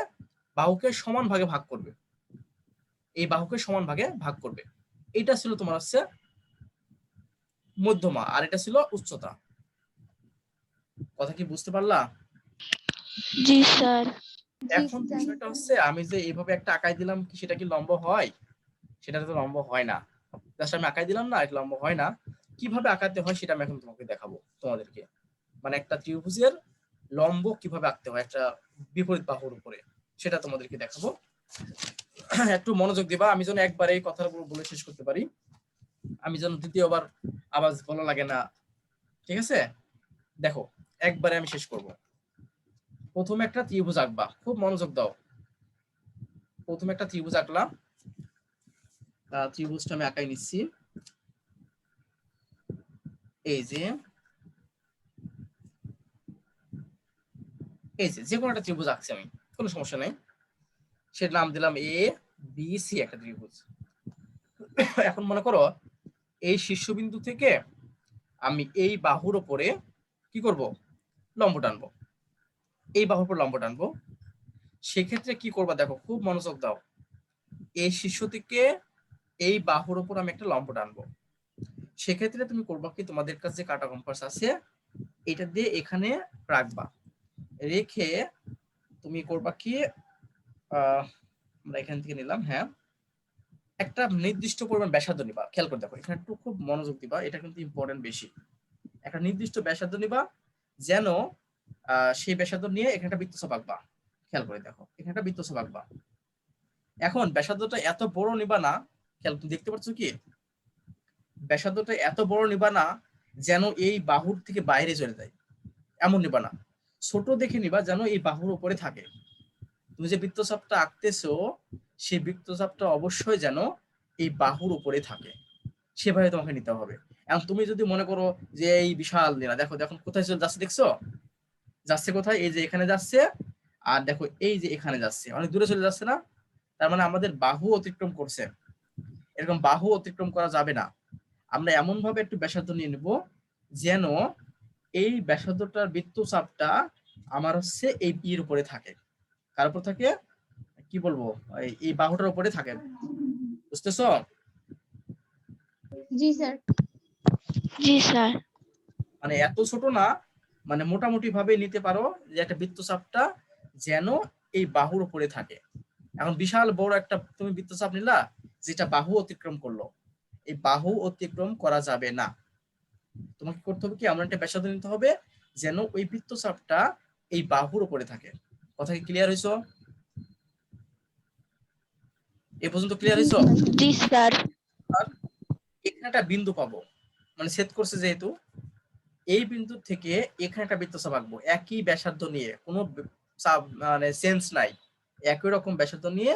বাহুকে সমান ভাগে ভাগ করবে, এই বাহুকে সমান ভাগে ভাগ করবে, এটা ছিল তোমার হচ্ছে মধ্যমা, আর এটা ছিল উচ্চতা। কথা কি বুঝতে পারলা? জি স্যার। এখন বিষয়টা হচ্ছে আমি যে এইভাবে একটা আঁকাই দিলাম, কি সেটা কি লম্ব হয়? সেটা তো লম্ব হয় না। জাস্ট আমি আঁকাই দিলাম না, এটা লম্ব হয় না। কিভাবে আঁকাতে হয় সেটা আমি এখন তোমাকে দেখাবো তোমাদেরকে। মানে একটা ত্রিভুজের লম্ব কিভাবে আঁকতে হয় একটা বিপরীত বাহুর উপরে, সেটা তোমাদেরকে দেখাবো। একটু মনোযোগ দিবা, আমি যেন একবার এই কথাগুলো বলে শেষ করতে পারি, আমি যেন দ্বিতীয়বার আওয়াজ ভালো লাগে না। ঠিক আছে, দেখো একবারে আমি শেষ করব। প্রথমে একটা ত্রিভুজ আঁকবা, খুব মনোযোগ দাও। প্রথমে একটা ত্রিভুজ আঁকলাম, ত্রিভুজটা আমি আঁকাই নিচ্ছি। এই যে যে কোনো একটা ত্রিভুজ আঁকছি আমি, কোনো সমস্যা নেই। সেটার নাম দিলাম এ বি সি, একটা ত্রিভুজ। এখন মনে করো এই শীর্ষবিন্দু থেকে আমি এই বাহুর উপরে কি করব, লম্ব টানবো, এই বাহুর উপর লম্ব টানবো। সেক্ষেত্রে কি করবা, দেখো খুব মনোযোগ দাও। এই শীর্ষ থেকে এই বাহুর উপর আমি একটা লম্ব টানবো। সেক্ষেত্রে তুমি করবা কি, তোমাদের কাছে কাটা কম্পাস আছে, এটা দিয়ে এখানে রাখবা। রেখে তুমি করবা কি, আমরা এখান থেকে নিলাম, হ্যাঁ একটা নির্দিষ্ট পরিমাণ ব্যাসার্ধ নিবা। খেয়াল করে দেখো, এখানে একটু খুব মনোযোগ দিবা, এটা কিন্তু ইম্পর্টেন্ট বেশি। একটা নির্দিষ্ট ব্যাসার্ধ নিবা, যেন সেই ব্যাসার্ধ নিয়ে এখানে একটা বৃত্তচাপ আঁকবা। খেয়াল করে দেখো, এখানে একটা বৃত্তচাপ আঁকবা। এখন ব্যাসার্ধটা এত বড় নিবা না, খেয়াল তুমি দেখতে পাচ্ছ কি, ব্যাসার্ধটা এত বড় নিবা না যেন এই বাহুর থেকে বাইরে চলে যায়, এমন নিবা না। ছোট দেখে নিবা, যেন এই বাহুর উপরে থাকে। তুমি যে বৃত্তচাপটা আঁকতেছো সেই বৃত্তচাপটা অবশ্যই যেন এই বাহুর উপরে থাকে, সেভাবে তোমাকে নিতে হবে। এখন তুমি যদি মনে করো যে এই বিশাল দিনা, দেখো দেখো কোথায় চলে যাচ্ছে, দেখছো যাচ্ছে কোথায়, এই যে এখানে যাচ্ছে, আর দেখো এই যে এখানে যাচ্ছে, অনেক দূরে চলে যাচ্ছে না, তার মানে আমাদের বাহু অতিক্রম করছে। এরকম বাহু অতিক্রম করা যাবে না। আমরা এমন ভাবে একটু ব্যাসার্ধ নিয়ে নিব যেন এই ব্যাসার্ধটার বৃত্তচাপটা আমার হচ্ছে এই এর উপরে থাকে। কার উপর থাকে, কি বলবো, এই বাহুটার উপরে থাকে। বুঝতেছো? জি স্যার। জি স্যার। মানে এত ছোট না, মানে মোটামুটি ভাবে নিতে পারো যে একটা বৃত্তচাপটা যেন এই বাহুর উপরে থাকে। এখন বিশাল বড় একটা তুমি বৃত্তচাপ নিলা যেটা বাহু অতিক্রম করলো, এই বাহু অতিক্রম করা যাবে না। তোমাকে করতে হবে কি, এমন একটা ব্যাসার্ধ নিতে হবে যেন ওই বৃত্তচাপটা এই বাহুর উপরে থাকে। কথা কি ক্লিয়ার হইছো? এ পর্যন্ত ক্লিয়ার হইছো? জি স্যার। আর এখানে একটা বিন্দু পাবো, মানে ছেদ করছে যেহেতু, এই বিন্দু থেকে এখানে একটা বৃত্তচাপ আঁকবো একই ব্যাসার্ধ নিয়ে, কোনো মানে সেন্স নাই, একই রকম ব্যাসার্ধ নিয়ে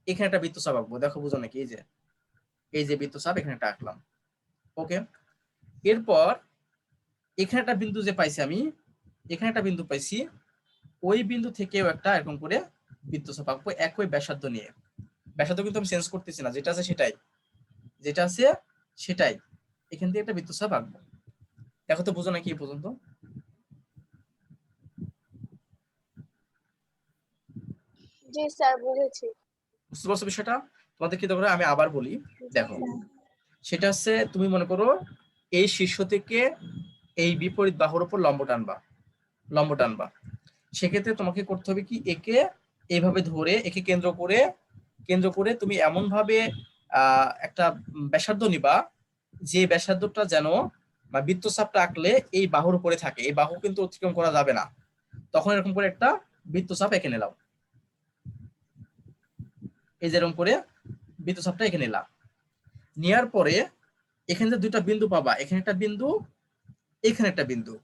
এখানে একটা বৃত্তচাপ আঁকবো। দেখো বুঝো নাকি, এই যে বৃত্তচাপ এখানে একটা আঁকলাম। ওকে, এরপর এখানে একটা বিন্দু যে পাইছি আমি, এখানে একটা বিন্দু পাইছি, ওই বিন্দু থেকেও একটা এরকম করে বৃত্তচাপ আঁকবো একই ব্যাসার্ধ নিয়ে। ব্যাসার্ধ কিন্তু আমি চেঞ্জ করতেছি না, যেটা আছে সেটাই, যেটা আছে সেটাই। এখান থেকে একটা বৃত্তচাপ আঁকবো। দেখো তো বুঝো নাকি এই পর্যন্ত? জি স্যার, বুঝেছি। বুঝতে পারছো বিষয়টা? তোমাদের কি, আমি আবার বলি, দেখো সেটা হচ্ছে তুমি মনে করো এই শীর্ষ থেকে এই বিপরীত বাহুর উপর লম্ব টানবা। সেক্ষেত্রে তোমাকে করতে হবে কি, একে এইভাবে ধরে একে কেন্দ্র করে তুমি এমন ভাবে একটা ব্যাসার্ধ নিবা, যে ব্যাসার্ধটা যেন বা বৃত্তচাপটা আঁকলে এই বাহুর উপরে থাকে, এই বাহু কিন্তু অতিক্রম করা যাবে না। তখন এরকম করে একটা বৃত্তচাপ এঁকে নিলাম, এই যেরকম করে বৃত্তচাপটা এঁকে নিলাম। নেওয়ার পরে এখানে যে দুইটা বিন্দু পাবা, এখানে একটা বিন্দু, এখানে একটা বিন্দু।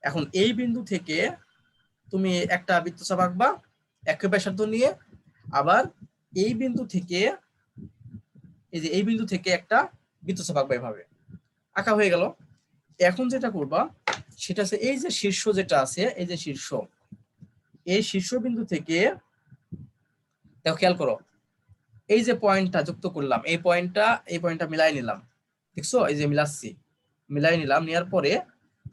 এখন এই বিন্দু থেকে তুমি একটা বৃত্তচাপ আঁকবা একই ব্যাসার্ধ নিয়ে, আবার এই বিন্দু থেকে এই বিন্দু থেকে একটা বৃত্তচাপ আঁকবা, এভাবে আঁকা হয়ে গেল। এখন যেটা করবা সেটা আছে এই যে শীর্ষ যেটা আছে, এই যে এই শীর্ষ বিন্দু থেকে দেখো, খেয়াল করো, এই যে পয়েন্টটা যুক্ত করলাম, এই পয়েন্টটা মিলাই নিলাম, দেখছো, এই যে মিলাই নিলাম। নেওয়ার পরে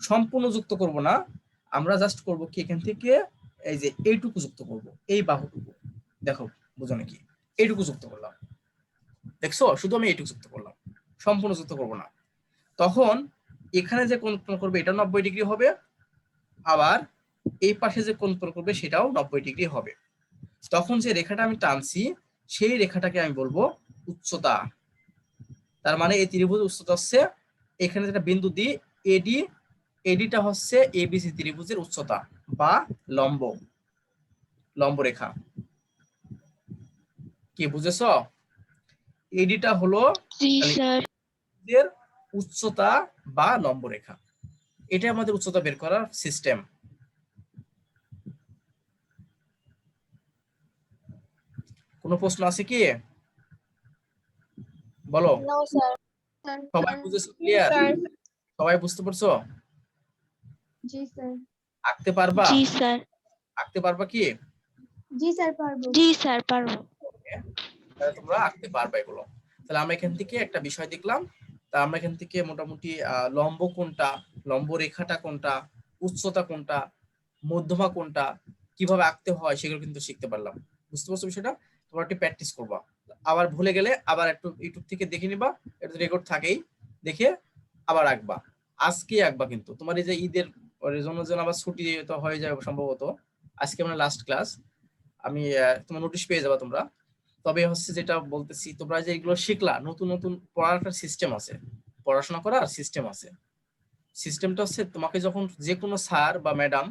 সম্পূর্ণ যুক্ত করব না, আমরা জাস্ট করব কি, এখান থেকে এই যে এইটুকু যুক্ত করব, এই বাহুটুকু, দেখো বুঝো নাকি, এইটুকু যুক্ত করলাম, দেখছো, শুধু আমি এইটুকু যুক্ত করলাম, সম্পূর্ণ যুক্ত করব না। তখন এখানে যে কোণ করবে এটা 90 ডিগ্রি হবে, আবার এই পাশে যে কোণ করবে সেটাও 90 ডিগ্রি হবে। তখন যে রেখাটা আমি টানছি সেই রেখাটাকে আমি বলবো উচ্চতা। তার মানে এই ত্রিভুজ উচ্চতা হচ্ছে, এখানে যেটা বিন্দু দিই এডিটা হচ্ছে এবিসি ত্রিভুজের উচ্চতা বা লম্ব রেখা। কি বুঝেছো? এডিটা হলো জি স্যার। ত্রিভুজের উচ্চতা বা লম্ব রেখা। এটা আমাদের উচ্চতা বের করার সিস্টেম। কোনো প্রশ্ন আছে কি? বলো। No sir. সবাই বুঝেছো? ক্লিয়ার? সবাই বুঝতে পারছো? জি স্যার। আঁকতে পারবা? জি স্যার। আঁকতে পারবা কি? জি স্যার পারবো। জি স্যার পারবো। তাহলে তোমরা আঁকতে পারবে এগুলো। তাহলে আমরা এখান থেকে একটা বিষয় দেখলাম। তা আমরা এখান থেকে মোটামুটি লম্ব কোনটা, লম্ব রেখাটা কোনটা, উচ্চতা কোনটা, মধ্যমা কোনটা, কিভাবে আঁকতে হয় সেগুলো কিন্তু শিখতে পারলাম। বুঝতে পারছো বিষয়টা? তোমরা একটু প্র্যাকটিস করবা, আবার ভুলে গেলে আবার একটু ইউটিউব থেকে দেখে নিবা, এটা রেকর্ড থাকেই, দেখে আবার আঁকবা। আজকে আঁকবা, কিন্তু তোমার এই যে ঈদের জন্য যেন আবার ছুটি তো হয়ে যাবে সম্ভবত, আজকে মানে লাস্ট ক্লাস, আমি তোমার নোটিশ পেয়ে যাবা তোমরা। তবে হচ্ছে যেটা বলতেছি, তোমরা যে এগুলো শিখলা, নতুন নতুন পড়ার একটা সিস্টেম আছে, পড়াশোনা করার সিস্টেম আছে। সিস্টেমটা হচ্ছে, তোমাকে যখন যে কোনো স্যার বা ম্যাডাম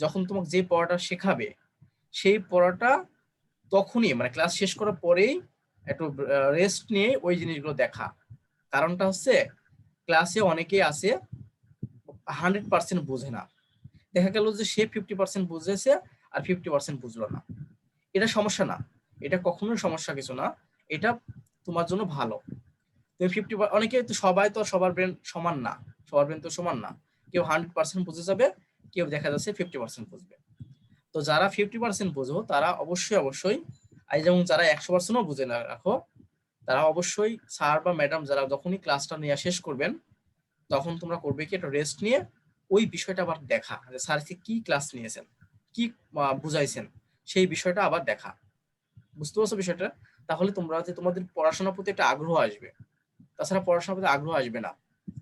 যখন তোমাকে যে পড়াটা শেখাবে, সেই পড়াটা তখনই মানে ক্লাস শেষ করার পরেই একটু রেস্ট নিয়ে ওই জিনিসগুলো দেখা। কারণটা হচ্ছে, ক্লাসে অনেকেই আছে 100% বোঝে না, দেখা গেল যে সে 50% বুঝেছে আর 50% বুঝলো না। এটা সমস্যা না, এটা কখনোই সমস্যা কিছু না, এটা তোমার জন্য ভালো। তুমি 50, অনেকে তো সবাই তো সবার ব্রেন সমান না, সবার ব্রেন তো সমান না, কেউ 100% বুঝে যাবে, কেউ দেখা যাচ্ছে 50% বুঝবে। তো যারা 50% বোঝো তারা অবশ্যই আর যেমন যারা 100%ও বুঝে না রাখো, তারা অবশ্যই স্যার বা ম্যাডাম যারা যখনই ক্লাসটা নিয়ে শেষ করবেন, তখন তোমরা করবে কি, একটা রেস্ট নিয়ে ওই বিষয়টা আবার দেখা, যে স্যার কি ক্লাস নিয়েছেন, কি বুঝাইছেন, সেই বিষয়টা আবার দেখা। বুঝতে পারছো বিষয়টা? তাহলে তোমরা যে তোমাদের পড়াশোনার প্রতি একটা আগ্রহ আসবে, তাছাড়া পড়াশোনার প্রতি আগ্রহ আসবে না।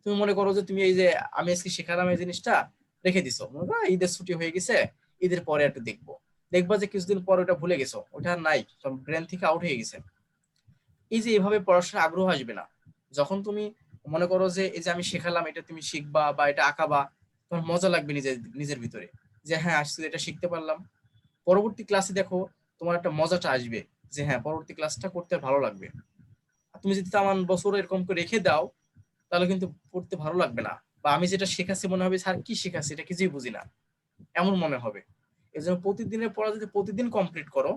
তুমি মনে করো যে তুমি এই যে আমি আজকে শেখালাম এই জিনিসটা রেখে দিছো, মনে করো ঈদের ছুটি হয়ে গেছে, ঈদের পরে একটু দেখবা যে কিছুদিন পর ওটা ভুলে গেছো, ওটা আর নাই, ব্রেন থেকে আউট হয়ে গেছে। এই যে এভাবে পড়াশোনার আগ্রহ আসবে না। যখন তুমি মনে করো যে এই যে আমি শেখালাম এটা তুমি শিখবা বা এটা আঁকাবা, তোমার মজা লাগবে নিজের ভিতরে, যে হ্যাঁ আজকে এটা শিখতে পারলাম। পরবর্তী ক্লাসে দেখো তোমার একটা মজাটা আসবে, যে হ্যাঁ পরবর্তী ক্লাসটা করতে ভালো লাগবে। তুমি যদি তামান বছর এরকম করে রেখে দাও, তাহলে কিন্তু পড়তে ভালো লাগবে না, বা আমি যেটা শেখাচ্ছি মনে হবে স্যার কি শেখাচ্ছি এটা কিছুই বুঝি না, এমন মনে হবে। এই জন্য প্রতিদিনের পড়া যদি প্রতিদিন কমপ্লিট করো,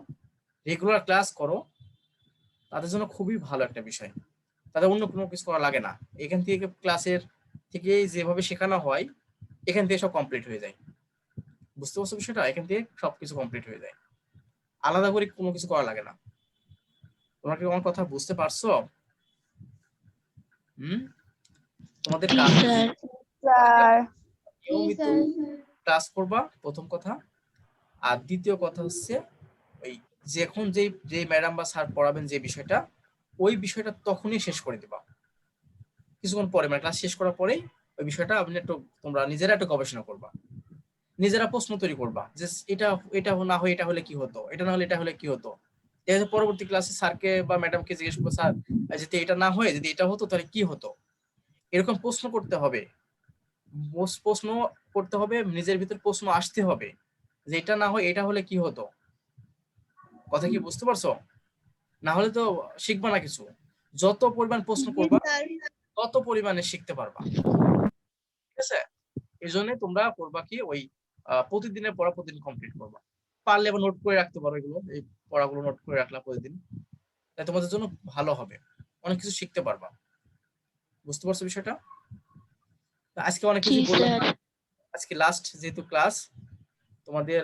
রেগুলার ক্লাস করো, তাদের জন্য খুবই ভালো একটা বিষয়। তাদের অন্য কোনো কিছু করা লাগে না, এখান থেকে ক্লাসের থেকে যেভাবে শেখানো হয় এখান থেকে সব কমপ্লিট হয়ে যায়। বুঝতে পারছো বিষয়টা? এখান থেকে সবকিছু কমপ্লিট হয়ে যায়, আলাদা করে কোনো কিছু করা লাগে না। তোমরা কি আমার কথা বুঝতে পারছো? তোমাদের জি কাজ স্যার। স্যার। জি নিয়মিত স্যার। ক্লাস করবা, প্রথম কথা। আর দ্বিতীয় কথা হচ্ছে, ওই যখন যে ম্যাডাম বা স্যার পড়াবেন যে বিষয়টা, ওই বিষয়টা তখনই শেষ করে দিবা। কিছুক্ষণ পরে মানে ক্লাস শেষ করার পরেই ওই বিষয়টা আপনি একটু তোমরা নিজেরা একটু গবেষণা করবা, নিজেরা প্রশ্ন তৈরি করবা যে এটা এটা না হয় এটা হলে কি হতো, এটা না হলে এটা হলে কি হতো। পরবর্তী ক্লাসে স্যারকে বা ম্যাডামকে জিজ্ঞেস করবো, স্যার যদি এটা না হয় যদি এটা হতো তাহলে কি হতো। এরকম প্রশ্ন করতে হবে, প্রশ্ন করতে হবে, নিজের ভিতর প্রশ্ন আসতে হবে যে এটা না হয় এটা হলে কি হতো। কথা কি বুঝতে পারছো? না হলে তো শিখবা না কিছু। যত পরিমাণ প্রশ্ন করবা তত পরিমাণে শিখতে পারবা, ঠিক আছে? এই জন্য তোমরা করবা কি ওই প্রতিদিনের পড়া প্রতিদিন কমপ্লিট করবা, পারলে আবার নোট করে রাখতে পারো, এগুলো এই পড়াগুলো নোট করে রাখলা প্রতিদিন, তাই তোমাদের জন্য ভালো হবে, অনেক কিছু শিখতে পারবা। বুঝতে পারছো বিষয়টা? আজকে অনেক জি কিছু বললাম, স্যার। আজকে লাস্ট যেহেতু ক্লাস, তোমাদের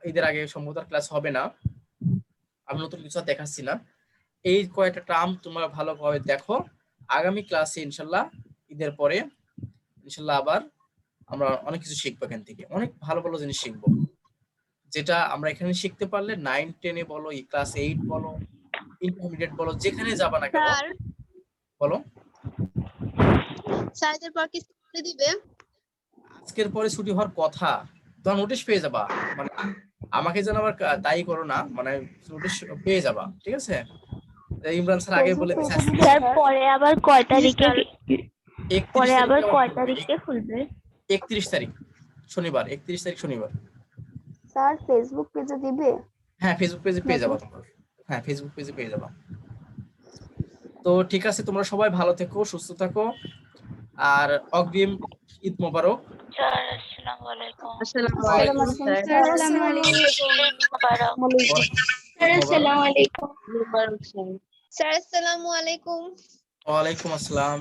ঈদের আগে সম্ভবত ক্লাস হবে না, আমি নতুন কিছু আর দেখাচ্ছি না। এই কয়েকটা টার্ম তোমরা ভালোভাবে দেখো, আগামী ক্লাসে ইনশাল্লাহ ঈদের পরে ইনশাল্লাহ আবার আমরা অনেক কিছু শিখবো, এখান থেকে অনেক ভালো ভালো জিনিস শিখবো, যেটা আমরা এখানে শিখতে পারলে 9-10 বলো, ক্লাস 8 বলো, ইন্টারমিডিয়েট বলো, যেখানে যাবা না কেন। স্যার বলো। স্যারদের পর কি ছুটি দিবে? আজকের পরে ছুটি হওয়ার কথা, তোমার নোটিশ পেয়ে যাবা, মানে আমাকে যেন আবার দায়ী করো না, মানে নোটিশ পেয়ে যাবা, ঠিক আছে? ইমরান স্যার আগে বলে দিয়েছে স্যার পরে আবার কয় তারিখে, পরে 31 আবার কয় তারিখে তারিখে খুলবে? 31 তারিখ শনিবার, 31 তারিখ শনিবার। স্যার ফেসবুক পেজে দিবে? হ্যাঁ ফেসবুক পেজে পেয়ে যাবা তোমরা, হ্যাঁ ফেসবুক পেজে পেয়ে যাবা। তো ঠিক আছে, তোমরা সবাই ভালো থেকো, সুস্থ থাকো, আর অগ্রিম ঈদ মোবারক। স্যার আসসালামু আলাইকুম। আসসালামু ওয়ালাইকুম আলাইকুম স্যার। আসসালামু আলাইকুম। ঈদ মোবারক। স্যার আসসালামু আলাইকুম। মুবারক স্যার। স্যার আসসালামু আলাইকুম। ওয়ালাইকুম আসসালাম।